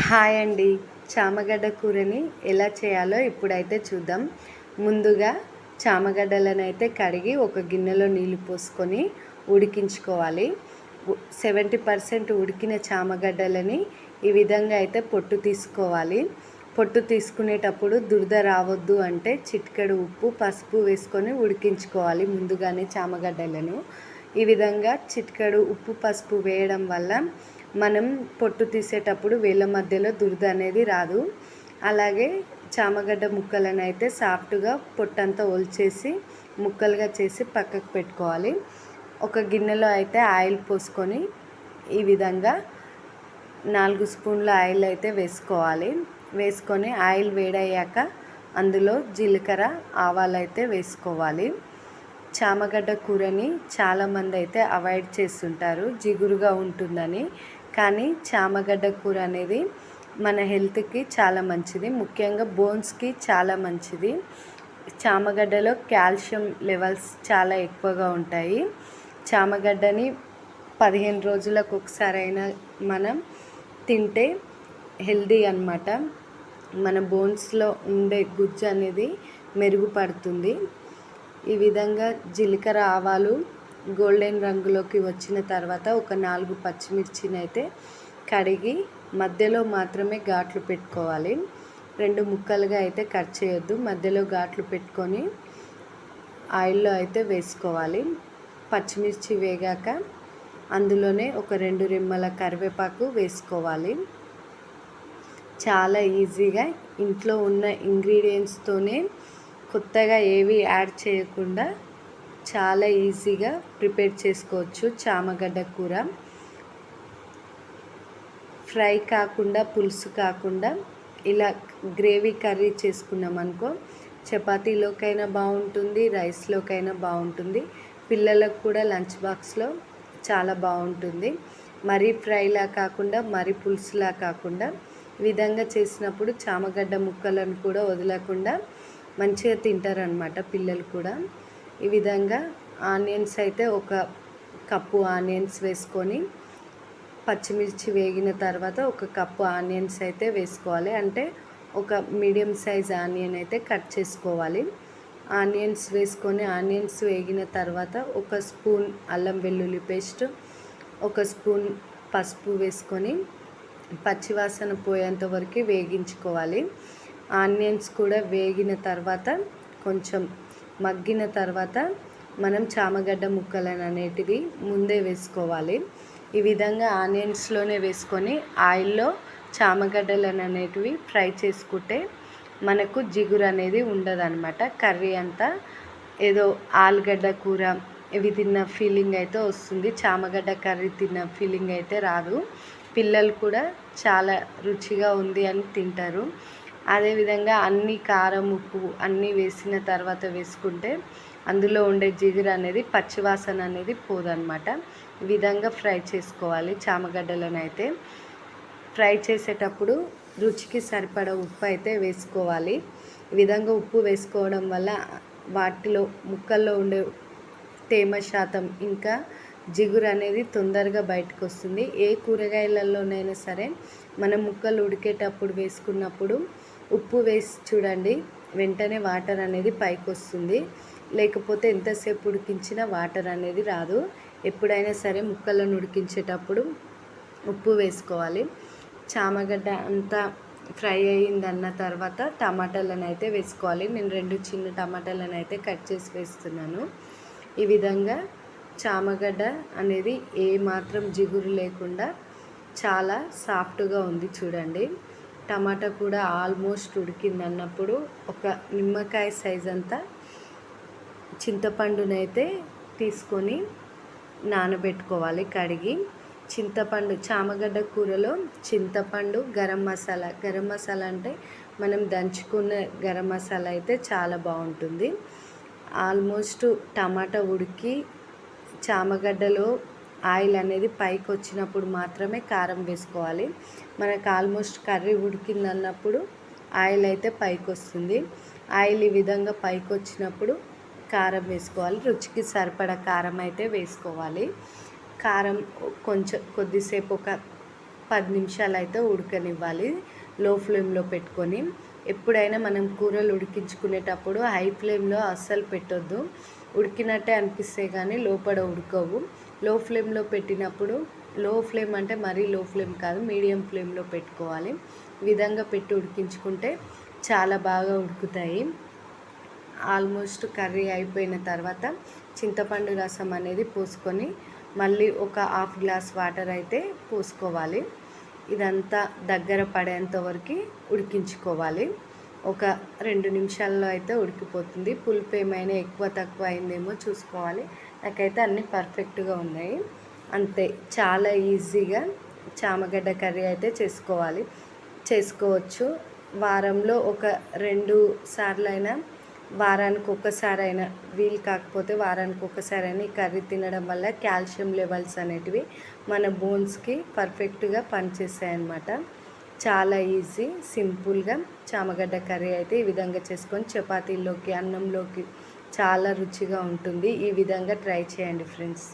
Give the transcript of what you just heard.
Hi అండి. చామగడ్డ కూరని ఎలా చేయాలో ఇప్పుడైతే చూద్దాం. ముందుగా చామగడ్డలనైతే కడిగి ఒక గిన్నెలో నీళ్ళు పోసుకొని ఉడికించుకోవాలి. 70% ఉడికిన చామగడ్డలని ఈ విధంగా అయితే పొట్టు తీసుకోవాలి. పొట్టు తీసుకునేటప్పుడు దురద రావద్దు అంటే చిటికెడు ఉప్పు, పసుపు వేసుకొని ఉడికించుకోవాలి ముందుగానే చామగడ్డలను. ఈ విధంగా చిటికెడు ఉప్పు, పసుపు వేయడం వల్ల మనం పొట్టు తీసేటప్పుడు వేళ్ళ మధ్యలో దురద అనేది రాదు. అలాగే చామగడ్డ ముక్కలను అయితే సాఫ్ట్గా పొట్టంతా ఒలిచేసి ముక్కలుగా చేసి పక్కకు పెట్టుకోవాలి. ఒక గిన్నెలో అయితే ఆయిల్ పోసుకొని ఈ విధంగా 4 స్పూన్ల ఆయిల్ అయితే వేసుకోవాలి. వేసుకొని ఆయిల్ వేడయ్యాక అందులో జీలకర్ర, ఆవాలు అయితే వేసుకోవాలి. చామగడ్డ కూరని చాలామంది అయితే అవాయిడ్ చేస్తుంటారు జిగురుగా ఉంటుందని. కానీ చామగడ్డ కూర అనేది మన హెల్త్కి చాలా మంచిది, ముఖ్యంగా బోన్స్కి చాలా మంచిది. చామగడ్డలో కాల్షియం లెవెల్స్ చాలా ఎక్కువగా ఉంటాయి. చామగడ్డని 15 రోజులకు ఒకసారైనా మనం తింటే హెల్దీ అన్నమాట. మన బోన్స్లో ఉండే గుజ్జు అనేది మెరుగుపడుతుంది. ఈ విధంగా జీలకర్ర, ఆవాలు గోల్డెన్ రంగులోకి వచ్చిన తర్వాత ఒక 4 పచ్చిమిర్చిని అయితే కడిగి మధ్యలో మాత్రమే ఘాట్లు పెట్టుకోవాలి. 2 ముక్కలుగా అయితే కట్ చేయొద్దు. మధ్యలో ఘాట్లు పెట్టుకొని ఆయిల్లో అయితే వేసుకోవాలి. పచ్చిమిర్చి వేగాక అందులోనే ఒక 2 రెమ్మల కరివేపాకు వేసుకోవాలి. చాలా ఈజీగా ఇంట్లో ఉన్న ఇంగ్రీడియంట్స్తోనే కొత్తగా ఏవి యాడ్ చేయకుండా చాలా ఈజీగా ప్రిపేర్ చేసుకోవచ్చు చామగడ్డ కూర. ఫ్రై కాకుండా, పులుసు కాకుండా ఇలా గ్రేవీ కర్రీ చేసుకున్నాం అనుకో చపాతీలోకైనా బాగుంటుంది, రైస్లోకైనా బాగుంటుంది. పిల్లలకు కూడా లంచ్ బాక్స్లో చాలా బాగుంటుంది. మరీ ఫ్రైలా కాకుండా, మరీ పులుసులా కాకుండా ఈ విధంగా చేసినప్పుడు చామగడ్డ ముక్కలను కూడా వదలకుండా మంచిగా తింటారనమాట పిల్లలు కూడా. ఈ విధంగా ఆనియన్స్ అయితే ఒక కప్పు ఆనియన్స్ వేసుకొని పచ్చిమిర్చి వేగిన తర్వాత ఒక కప్పు ఆనియన్స్ అయితే వేసుకోవాలి. అంటే ఒక మీడియం సైజ్ ఆనియన్ అయితే కట్ చేసుకోవాలి. ఆనియన్స్ వేసుకొని ఆనియన్స్ వేగిన తర్వాత ఒక స్పూన్ అల్లం వెల్లుల్లి పేస్ట్, ఒక స్పూన్ పసుపు వేసుకొని పచ్చివాసన పోయేంత వరకు వేగించుకోవాలి. ఆనియన్స్ కూడా వేగిన తర్వాత కొంచెం మగ్గిన తర్వాత మనం చామగడ్డ ముక్కలను అనేటివి ముందే వేసుకోవాలి. ఈ విధంగా ఆనియన్స్లోనే వేసుకొని ఆయిల్లో చామగడ్డలను అనేటివి ఫ్రై చేసుకుంటే మనకు జిగురు అనేది ఉండదన్నమాట. కర్రీ అంతా ఏదో ఆలుగడ్డ కూర ఇవి తిన్న ఫీలింగ్ అయితే వస్తుంది. చామగడ్డ కర్రీ తిన్న ఫీలింగ్ అయితే రాదు. పిల్లలు కూడా చాలా రుచిగా ఉంది అని తింటారు. అదేవిధంగా అన్ని కారం, ఉప్పు అన్నీ వేసిన తర్వాత వేసుకుంటే అందులో ఉండే జిగురు అనేది, పచ్చివాసన అనేది పోదన్నమాట. ఈ విధంగా ఫ్రై చేసుకోవాలి. చామగడ్డలను అయితే ఫ్రై చేసేటప్పుడు రుచికి సరిపడ ఉప్పు అయితే వేసుకోవాలి. ఈ విధంగా ఉప్పు వేసుకోవడం వల్ల వాటిలో ముక్కల్లో ఉండే తేమ శాతం ఇంకా జిగురు అనేది తొందరగా బయటకు వస్తుంది. ఏ కూరగాయలలోనైనా సరే మనం ముక్కలు ఉడికేటప్పుడు వేసుకున్నప్పుడు ఉప్పు వేసి చూడండి, వెంటనే వాటర్ అనేది పైకి వస్తుంది. లేకపోతే ఎంతసేపు ఉడికించినా వాటర్ అనేది రాదు. ఎప్పుడైనా సరే ముక్కలను ఉడికించేటప్పుడు ఉప్పు వేసుకోవాలి. చామగడ్డ అంతా ఫ్రై అయ్యిందన్న తర్వాత టమాటాలను అయితే వేసుకోవాలి. నేను 2 చిన్న టమాటాలను అయితే కట్ చేసి వేస్తున్నాను. ఈ విధంగా చామగడ్డ అనేది ఏ మాత్రం జిగురు లేకుండా చాలా సాఫ్ట్గా ఉంది చూడండి. టమాటా కూడా ఆల్మోస్ట్ ఉడికింది అన్నప్పుడు ఒక నిమ్మకాయ సైజ్ అంతా చింతపండునైతే తీసుకొని నానబెట్టుకోవాలి కడిగి. చింతపండు, చామగడ్డ కూరలో చింతపండు, గరం మసాలా అంటే మనం దంచుకున్న గరం మసాలా అయితే చాలా బాగుంటుంది. ఆల్మోస్ట్ టమాటా ఉడికి చామగడ్డలో ఆయిల్ అనేది పైకి వచ్చినప్పుడు మాత్రమే కారం వేసుకోవాలి. మనకు ఆల్మోస్ట్ కర్రీ ఉడికిందన్నప్పుడు ఆయిల్ అయితే పైకి వస్తుంది. ఆయిల్ ఈ విధంగా పైకి వచ్చినప్పుడు కారం వేసుకోవాలి. రుచికి సరిపడా కారం అయితే వేసుకోవాలి. కారం కొంచెం కొద్దిసేపు ఒక 10 నిమిషాలు అయితే ఉడకనివ్వాలి లో ఫ్లేమ్లో పెట్టుకొని. ఎప్పుడైనా మనం కూరలు ఉడికించుకునేటప్పుడు హై ఫ్లేమ్లో అస్సలు పెట్టొద్దు. ఉడికినట్టే అనిపిస్తాయి కానీ లోపల ఉడకవు. లో ఫ్లేమ్లో పెట్టినప్పుడు, లో ఫ్లేమ్ అంటే మరీ లో ఫ్లేమ్ కాదు, మీడియం ఫ్లేమ్లో పెట్టుకోవాలి. ఈ విధంగా పెట్టి ఉడికించుకుంటే చాలా బాగా ఉడుకుతాయి. ఆల్మోస్ట్ కర్రీ అయిపోయిన తర్వాత చింతపండు రసం అనేది పోసుకొని మళ్ళీ ఒక హాఫ్ గ్లాస్ వాటర్ అయితే పోసుకోవాలి. ఇదంతా దగ్గర పడేంత వరకు ఉడికించుకోవాలి. ఒక 2 నిమిషాల్లో అయితే ఉడికిపోతుంది. పులుపు ఏమైనా ఎక్కువ తక్కువ అయిందేమో చూసుకోవాలి. నాకైతే అన్నీ పర్ఫెక్ట్గా ఉన్నాయి. అంతే, చాలా ఈజీగా చామగడ్డ కర్రీ అయితే చేసుకోవచ్చు. వారంలో ఒక 2 సార్లైనా, వారానికి ఒక్కసారైనా, వీలు కాకపోతే వారానికి ఒక్కసారైనా ఈ కర్రీ తినడం వల్ల కాల్షియం లెవెల్స్ అనేటివి మన బోన్స్కి పర్ఫెక్ట్గా పనిచేస్తాయి అన్నమాట. చాలా ఈజీ, సింపుల్గా చామగడ్డ కర్రీ అయితే ఈ విధంగా చేసుకొని చపాతీల్లోకి, అన్నంలోకి చాలా రుచిగా ఉంటుంది. ఈ విధంగా ట్రై చేయండి ఫ్రెండ్స్.